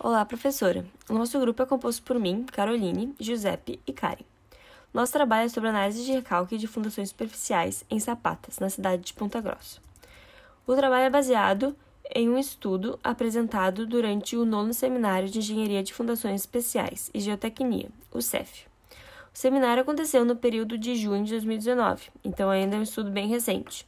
Olá, professora. O nosso grupo é composto por mim, Caroline, Giuseppe e Karen. Nosso trabalho é sobre análise de recalque de fundações superficiais em sapatas, na cidade de Ponta Grossa. O trabalho é baseado em um estudo apresentado durante o 9º Seminário de Engenharia de Fundações Especiais e Geotecnia, o CEF. O seminário aconteceu no período de junho de 2019, então ainda é um estudo bem recente.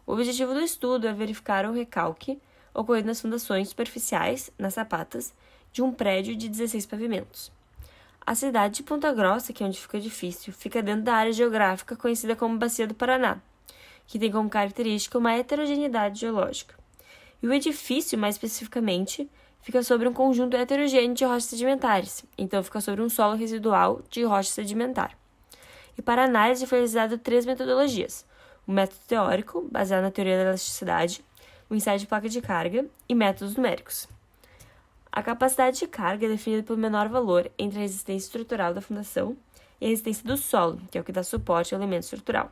O objetivo do estudo é verificar o recalque ocorrido nas fundações superficiais, nas sapatas, de um prédio de 16 pavimentos. A cidade de Ponta Grossa, que é onde fica o edifício, fica dentro da área geográfica conhecida como Bacia do Paraná, que tem como característica uma heterogeneidade geológica. E o edifício, mais especificamente, fica sobre um conjunto heterogêneo de rochas sedimentares, então fica sobre um solo residual de rocha sedimentar. E para análise foi realizado 3 metodologias: o método teórico, baseado na teoria da elasticidade, o ensaio de placa de carga e métodos numéricos. A capacidade de carga é definida pelo menor valor entre a resistência estrutural da fundação e a resistência do solo, que é o que dá suporte ao elemento estrutural.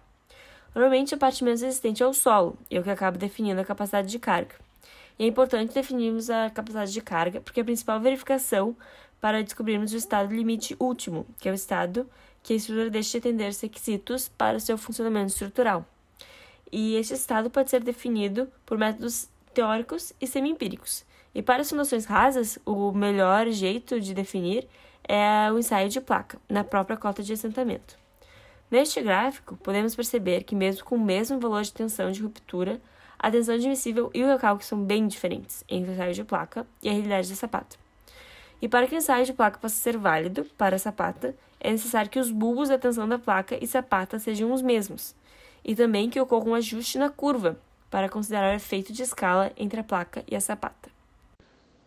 Normalmente, a parte menos resistente é o solo, e é o que acaba definindo a capacidade de carga. E é importante definirmos a capacidade de carga, porque é a principal verificação para descobrirmos o estado limite último, que é o estado que a estrutura deixa de atender os requisitos para seu funcionamento estrutural. E este estado pode ser definido por métodos teóricos e semi-empíricos. E para as fundações rasas, o melhor jeito de definir é o ensaio de placa, na própria cota de assentamento. Neste gráfico, podemos perceber que mesmo com o mesmo valor de tensão de ruptura, a tensão admissível e o recalque são bem diferentes entre o ensaio de placa e a realidade da sapata. E para que o ensaio de placa possa ser válido para a sapata, é necessário que os bulbos da tensão da placa e sapata sejam os mesmos, e também que ocorra um ajuste na curva, para considerar o efeito de escala entre a placa e a sapata.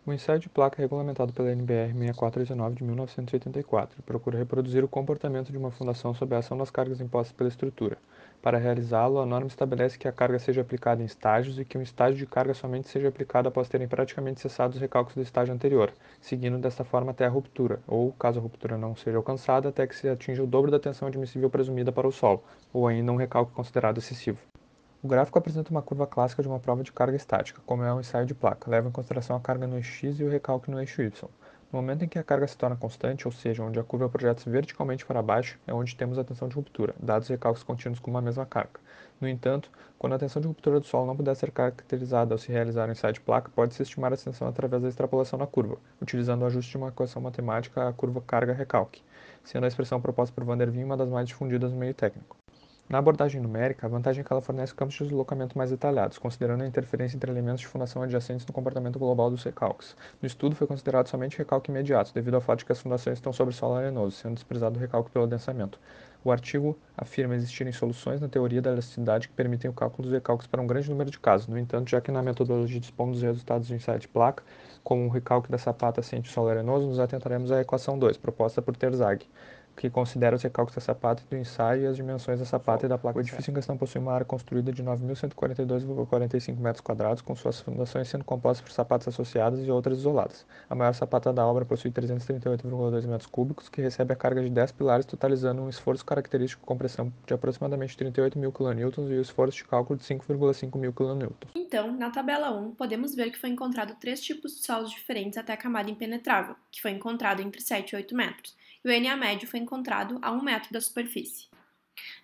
O ensaio de placa é regulamentado pela NBR 6419 de 1984 e procura reproduzir o comportamento de uma fundação sob a ação das cargas impostas pela estrutura. Para realizá-lo, a norma estabelece que a carga seja aplicada em estágios e que um estágio de carga somente seja aplicado após terem praticamente cessado os recalques do estágio anterior, seguindo desta forma até a ruptura, ou, caso a ruptura não seja alcançada, até que se atinja o dobro da tensão admissível presumida para o solo, ou ainda um recalque considerado excessivo. O gráfico apresenta uma curva clássica de uma prova de carga estática, como é um ensaio de placa, leva em consideração a carga no eixo x e o recalque no eixo y. No momento em que a carga se torna constante, ou seja, onde a curva projeta-se verticalmente para baixo, é onde temos a tensão de ruptura, dados os recalques contínuos com uma mesma carga. No entanto, quando a tensão de ruptura do solo não puder ser caracterizada ao se realizar um ensaio de placa, pode-se estimar a tensão através da extrapolação da curva, utilizando o ajuste de uma equação matemática à curva carga-recalque, sendo a expressão proposta por Van der Wien uma das mais difundidas no meio técnico. Na abordagem numérica, a vantagem é que ela fornece campos de deslocamento mais detalhados, considerando a interferência entre elementos de fundação adjacentes no comportamento global dos recalques. No estudo foi considerado somente recalque imediato, devido ao fato de que as fundações estão sobre solo arenoso, sendo desprezado o recalque pelo adensamento. O artigo afirma existirem soluções na teoria da elasticidade que permitem o cálculo dos recalques para um grande número de casos. No entanto, já que na metodologia dispomos dos resultados do ensaio de placa, como o recalque da sapata assente solo arenoso, nos atentaremos à equação 2, proposta por Terzaghi, que considera os recalques da sapata e do ensaio e as dimensões da sapata e da placa. O edifício em questão possui uma área construída de 9.142,45 metros quadrados, com suas fundações sendo compostas por sapatas associadas e outras isoladas. A maior sapata da obra possui 338,2 metros cúbicos, que recebe a carga de 10 pilares, totalizando um esforço característico com compressão de aproximadamente 38.000 kN e o esforço de cálculo de 5,5 mil kN. Então, na tabela 1, podemos ver que foi encontrado 3 tipos de solos diferentes até a camada impenetrável, que foi encontrado entre 7 e 8 metros, e o NA médio foi encontrado a 1 metro da superfície.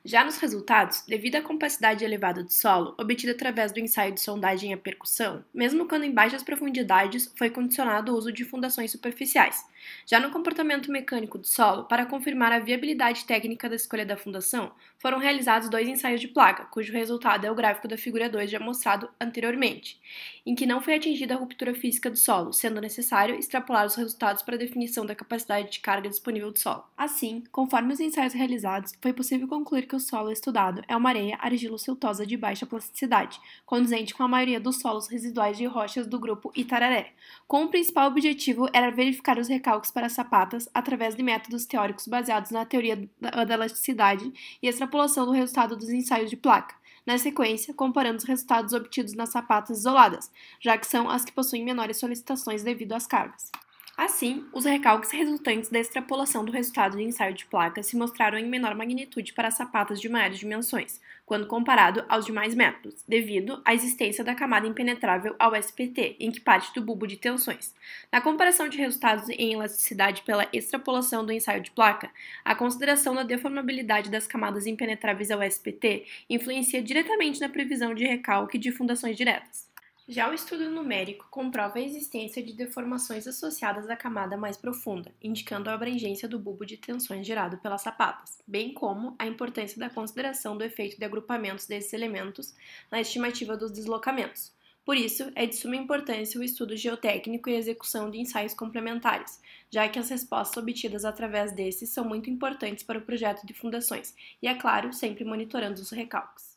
Já nos resultados, devido à compacidade elevada do solo, obtida através do ensaio de sondagem à percussão, mesmo quando em baixas profundidades, foi condicionado o uso de fundações superficiais. Já no comportamento mecânico do solo, para confirmar a viabilidade técnica da escolha da fundação, foram realizados 2 ensaios de placa, cujo resultado é o gráfico da figura 2 já mostrado anteriormente, em que não foi atingida a ruptura física do solo, sendo necessário extrapolar os resultados para a definição da capacidade de carga disponível do solo. Assim, conforme os ensaios realizados, foi possível concluir que o solo estudado é uma areia argilo-siltosa de baixa plasticidade, condizente com a maioria dos solos residuais de rochas do grupo Itararé, com o principal objetivo era verificar os recalques para sapatas através de métodos teóricos baseados na teoria da elasticidade e extrapolação do resultado dos ensaios de placa. Na sequência, comparando os resultados obtidos nas sapatas isoladas, já que são as que possuem menores solicitações devido às cargas. Assim, os recalques resultantes da extrapolação do resultado do ensaio de placa se mostraram em menor magnitude para sapatas de maiores dimensões, quando comparado aos demais métodos, devido à existência da camada impenetrável ao SPT, em que parte do bulbo de tensões. Na comparação de resultados em elasticidade pela extrapolação do ensaio de placa, a consideração da deformabilidade das camadas impenetráveis ao SPT influencia diretamente na previsão de recalque de fundações diretas. Já o estudo numérico comprova a existência de deformações associadas à camada mais profunda, indicando a abrangência do bulbo de tensões gerado pelas sapatas, bem como a importância da consideração do efeito de agrupamentos desses elementos na estimativa dos deslocamentos. Por isso, é de suma importância o estudo geotécnico e a execução de ensaios complementares, já que as respostas obtidas através desses são muito importantes para o projeto de fundações, e, é claro, sempre monitorando os recalques.